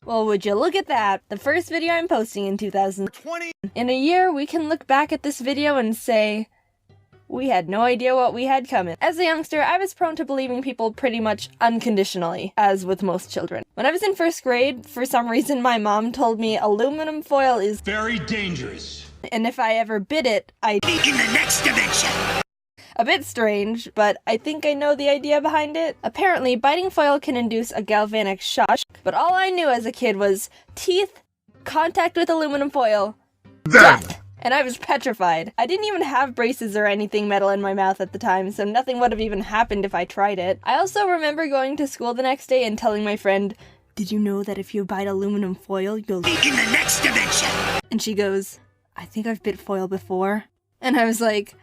Well, would you look at that? The first video I'm posting in 2020. In a year, we can look back at this video and say, we had no idea what we had coming. As a youngster, I was prone to believing people pretty much unconditionally, as with most children. When I was in first grade, for some reason my mom told me aluminum foil is very dangerous. And if I ever bit it, I'd be in the next dimension. A bit strange, but I think I know the idea behind it. Apparently, biting foil can induce a galvanic shock, but all I knew as a kid was teeth, contact with aluminum foil, death! And I was petrified. I didn't even have braces or anything metal in my mouth at the time, so nothing would have even happened if I tried it. I also remember going to school the next day and telling my friend, "Did you know that if you bite aluminum foil, you'll be in the next dimension?" And she goes, "I think I've bit foil before." And I was like,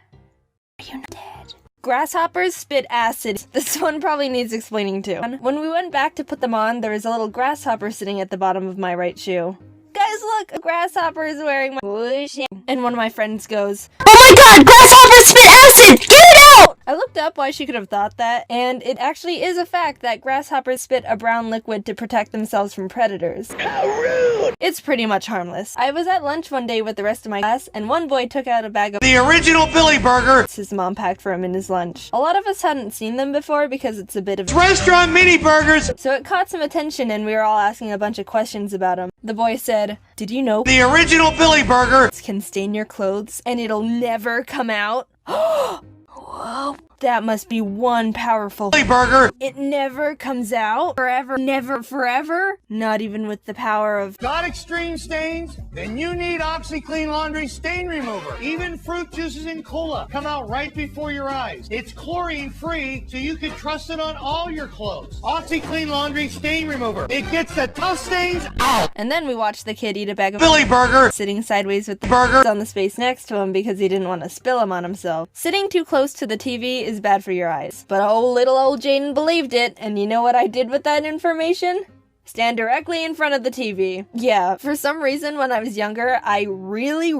"Are you dead?" Grasshoppers spit acid. This one probably needs explaining too. When we went back to put them on, there was a little grasshopper sitting at the bottom of my right shoe. Guys, look! A grasshopper is wearing my bullshit. And one of my friends goes, "Oh my god! Grasshopper spit acid! Get it out!" I looked up why she could have thought that, and it actually is a fact that grasshoppers spit a brown liquid to protect themselves from predators. How rude! It's pretty much harmless. I was at lunch one day with the rest of my class, and one boy took out a bag of the original Billy Burger his mom packed for him in his lunch. A lot of us hadn't seen them before because it's a bit of restaurant mini burgers, so it caught some attention and we were all asking a bunch of questions about them. The boy said, "Did you know the original Billy Burger can stain your clothes and it'll never come out?" Whoa, that must be one powerful Billy Burger. It never comes out? Forever? Never forever? Not even with the power of Got extreme stains? Then you need OxyClean Laundry Stain Remover. Even fruit juices and cola come out right before your eyes. It's chlorine free, so you can trust it on all your clothes. OxyClean Laundry Stain Remover. It gets the tough stains out. And then we watched the kid eat a bag of Billy Burger, sitting sideways with the burger on the space next to him because he didn't want to spill them on himself. Sitting too close to the TV is bad for your eyes. But oh, little old Jaiden believed it, and you know what I did with that information? Stand directly in front of the TV. Yeah, for some reason when I was younger, I really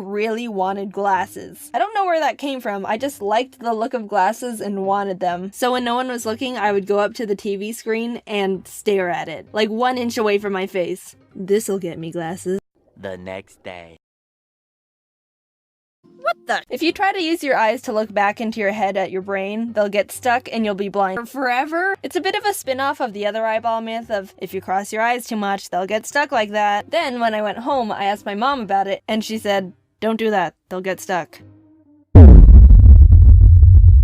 wanted glasses. I don't know where that came from, I just liked the look of glasses and wanted them. So when no one was looking, I would go up to the TV screen and stare at it, like 1 inch away from my face. This'll get me glasses. The next day. What the? If you try to use your eyes to look back into your head at your brain, they'll get stuck and you'll be blind for forever. It's a bit of a spin-off of the other eyeball myth of if you cross your eyes too much, they'll get stuck like that. Then when I went home, I asked my mom about it and she said, "Don't do that, they'll get stuck."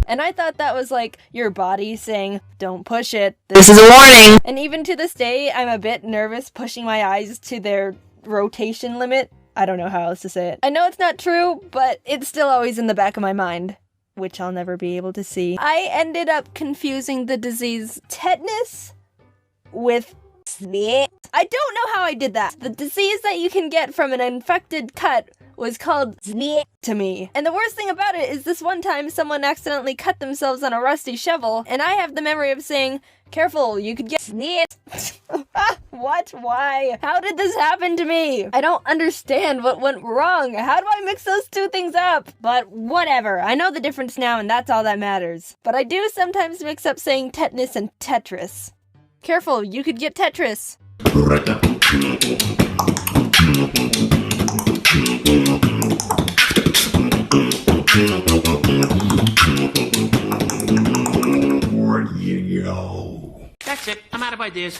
And I thought that was like your body saying, "Don't push it. This is a warning." And even to this day, I'm a bit nervous pushing my eyes to their rotation limit. I don't know how else to say it. I know it's not true, but it's still always in the back of my mind, which I'll never be able to see. I ended up confusing the disease tetanus with snit. I don't know how I did that. The disease that you can get from an infected cut was called snit to me. And the worst thing about it is this one time someone accidentally cut themselves on a rusty shovel, and I have the memory of saying, "Careful, you could get snit." What? Why? How did this happen to me? I don't understand what went wrong. How do I mix those two things up? But whatever, I know the difference now and that's all that matters. But I do sometimes mix up saying tetanus and Tetris. Careful, you could get Tetris. That's it. I'm out of ideas.